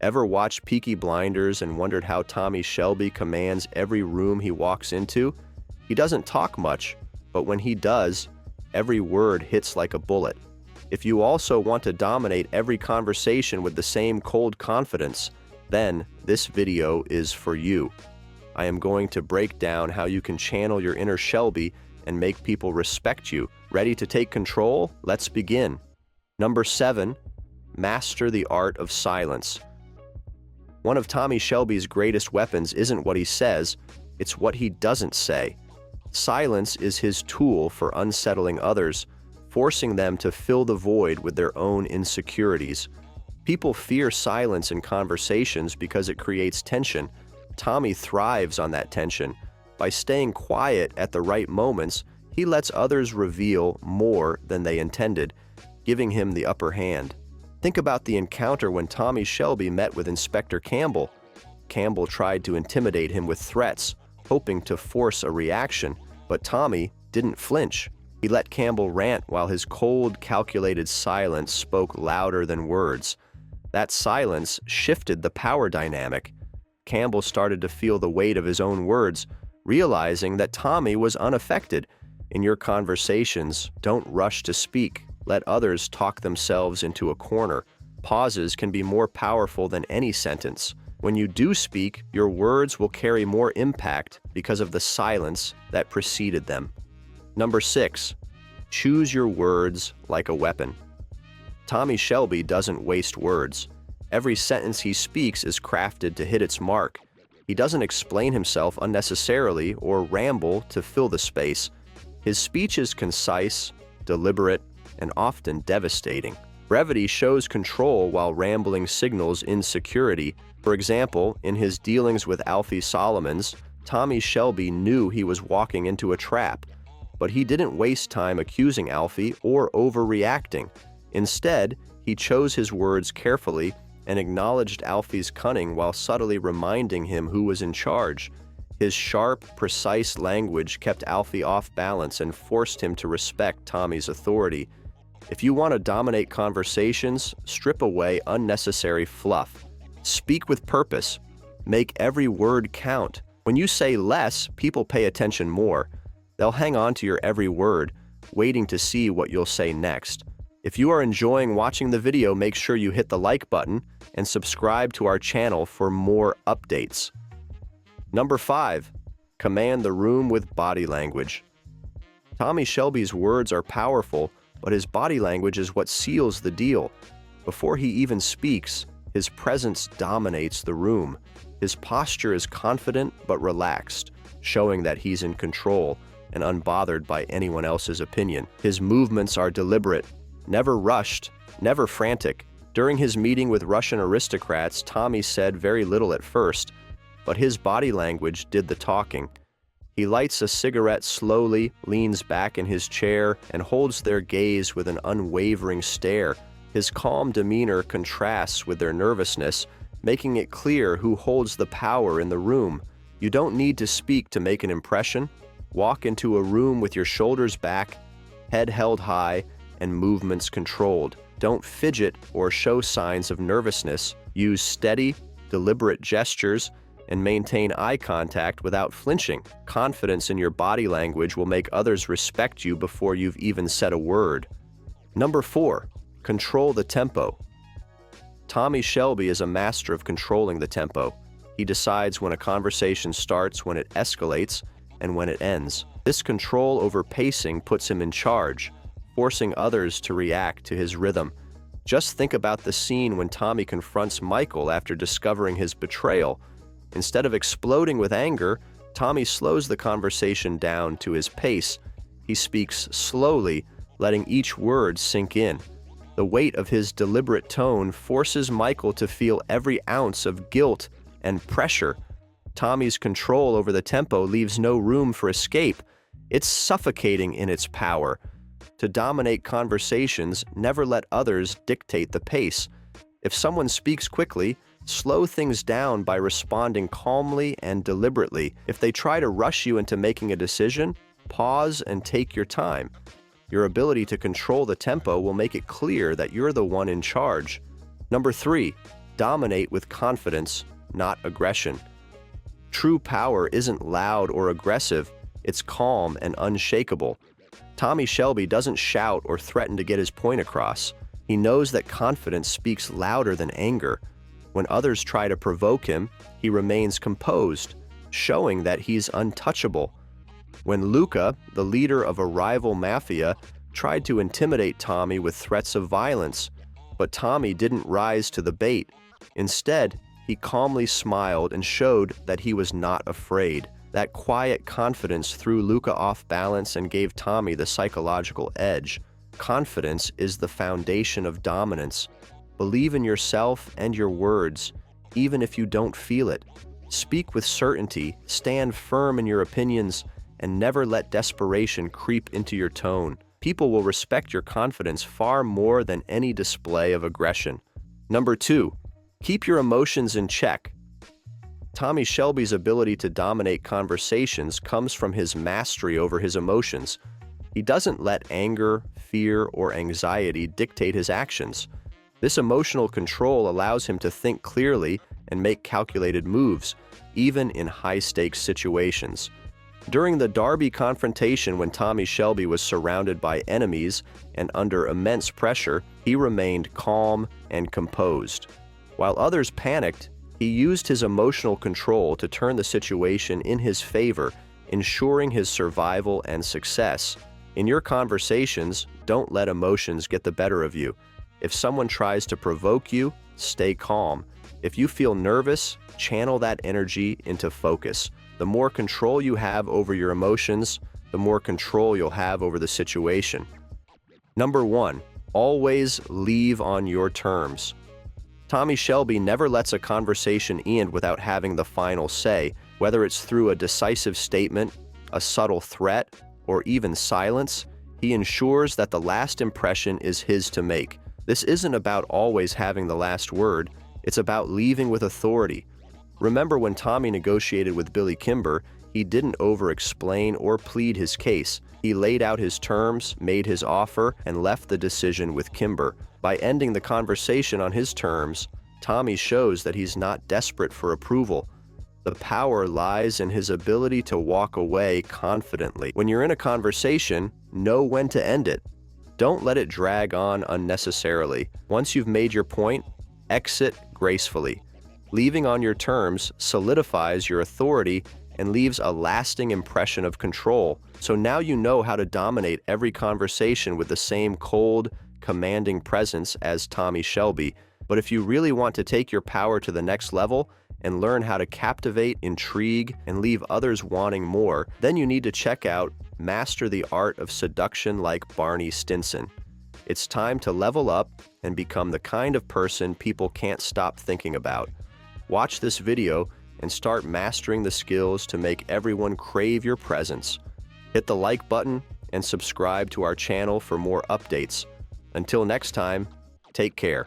Ever watched Peaky Blinders and wondered how Tommy Shelby commands every room he walks into? He doesn't talk much, but when he does, every word hits like a bullet. If you also want to dominate every conversation with the same cold confidence, then this video is for you. I am going to break down how you can channel your inner Shelby and make people respect you. Ready to take control? Let's begin. Number 7, master the art of silence. One of Tommy Shelby's greatest weapons isn't what he says, it's what he doesn't say. Silence is his tool for unsettling others, forcing them to fill the void with their own insecurities. People fear silence in conversations because it creates tension. Tommy thrives on that tension. By staying quiet at the right moments, he lets others reveal more than they intended, giving him the upper hand. Think about the encounter when Tommy Shelby met with Inspector Campbell. Campbell tried to intimidate him with threats, hoping to force a reaction, but Tommy didn't flinch. He let Campbell rant while his cold, calculated silence spoke louder than words. That silence shifted the power dynamic. Campbell started to feel the weight of his own words, realizing that Tommy was unaffected. In your conversations, don't rush to speak. Let others talk themselves into a corner. Pauses can be more powerful than any sentence. When you do speak, your words will carry more impact because of the silence that preceded them. Number 6, choose your words like a weapon. Tommy Shelby doesn't waste words. Every sentence he speaks is crafted to hit its mark. He doesn't explain himself unnecessarily or ramble to fill the space. His speech is concise, deliberate, and often devastating. Brevity shows control while rambling signals insecurity. For example, in his dealings with Alfie Solomons, Tommy Shelby knew he was walking into a trap, but he didn't waste time accusing Alfie or overreacting. Instead, he chose his words carefully and acknowledged Alfie's cunning while subtly reminding him who was in charge. His sharp, precise language kept Alfie off balance and forced him to respect Tommy's authority. If you want to dominate conversations, strip away unnecessary fluff. Speak with purpose. Make every word count. When you say less, people pay attention more. They'll hang on to your every word, waiting to see what you'll say next. If you are enjoying watching the video, make sure you hit the like button and subscribe to our channel for more updates. Number 5, command the room with body language. Tommy Shelby's words are powerful, but his body language is what seals the deal. Before he even speaks, his presence dominates the room. His posture is confident but relaxed, showing that he's in control and unbothered by anyone else's opinion. His movements are deliberate, never rushed, never frantic. During his meeting with Russian aristocrats, Tommy said very little at first, but his body language did the talking. He lights a cigarette slowly, leans back in his chair, and holds their gaze with an unwavering stare. His calm demeanor contrasts with their nervousness, making it clear who holds the power in the room. You don't need to speak to make an impression. Walk into a room with your shoulders back, head held high, and movements controlled. Don't fidget or show signs of nervousness. Use steady, deliberate gestures and maintain eye contact without flinching. Confidence in your body language will make others respect you before you've even said a word. Number 4, control the tempo. Tommy Shelby is a master of controlling the tempo. He decides when a conversation starts, when it escalates, and when it ends. This control over pacing puts him in charge, forcing others to react to his rhythm. Just think about the scene when Tommy confronts Michael after discovering his betrayal. Instead of exploding with anger, Tommy slows the conversation down to his pace. He speaks slowly, letting each word sink in. The weight of his deliberate tone forces Michael to feel every ounce of guilt and pressure. Tommy's control over the tempo leaves no room for escape. It's suffocating in its power. To dominate conversations, never let others dictate the pace. If someone speaks quickly, slow things down by responding calmly and deliberately. If they try to rush you into making a decision, pause and take your time. Your ability to control the tempo will make it clear that you're the one in charge. Number 3, Dominate with confidence, not aggression. True power isn't loud or aggressive, it's calm and unshakable. Tommy Shelby doesn't shout or threaten to get his point across. He knows that confidence speaks louder than anger. When others try to provoke him, he remains composed, showing that he's untouchable. When Luca, the leader of a rival mafia, tried to intimidate Tommy with threats of violence, but Tommy didn't rise to the bait. Instead, he calmly smiled and showed that he was not afraid. That quiet confidence threw Luca off balance and gave Tommy the psychological edge. Confidence is the foundation of dominance. Believe in yourself and your words, even if you don't feel it. Speak with certainty, stand firm in your opinions, and never let desperation creep into your tone. People will respect your confidence far more than any display of aggression. Number 2, keep your emotions in check. Tommy Shelby's ability to dominate conversations comes from his mastery over his emotions. He doesn't let anger, fear, or anxiety dictate his actions. This emotional control allows him to think clearly and make calculated moves, even in high-stakes situations. During the Derby confrontation, when Tommy Shelby was surrounded by enemies and under immense pressure, he remained calm and composed. While others panicked, he used his emotional control to turn the situation in his favor, ensuring his survival and success. In your conversations, don't let emotions get the better of you. If someone tries to provoke you, stay calm. If you feel nervous, channel that energy into focus. The more control you have over your emotions, the more control you'll have over the situation. Number 1, always leave on your terms. Tommy Shelby never lets a conversation end without having the final say, whether it's through a decisive statement, a subtle threat, or even silence. He ensures that the last impression is his to make. This isn't about always having the last word, it's about leaving with authority. Remember when Tommy negotiated with Billy Kimber, he didn't over-explain or plead his case. He laid out his terms, made his offer, and left the decision with Kimber. By ending the conversation on his terms, Tommy shows that he's not desperate for approval. The power lies in his ability to walk away confidently. When you're in a conversation, know when to end it. Don't let it drag on unnecessarily. Once you've made your point, exit gracefully. Leaving on your terms solidifies your authority and leaves a lasting impression of control. So now you know how to dominate every conversation with the same cold, commanding presence as Tommy Shelby. But if you really want to take your power to the next level and learn how to captivate, intrigue, and leave others wanting more, then you need to check out Master the Art of Seduction like Barney Stinson. It's time to level up and become the kind of person people can't stop thinking about. Watch this video and start mastering the skills to make everyone crave your presence. Hit the like button and subscribe to our channel for more updates. Until next time, take care.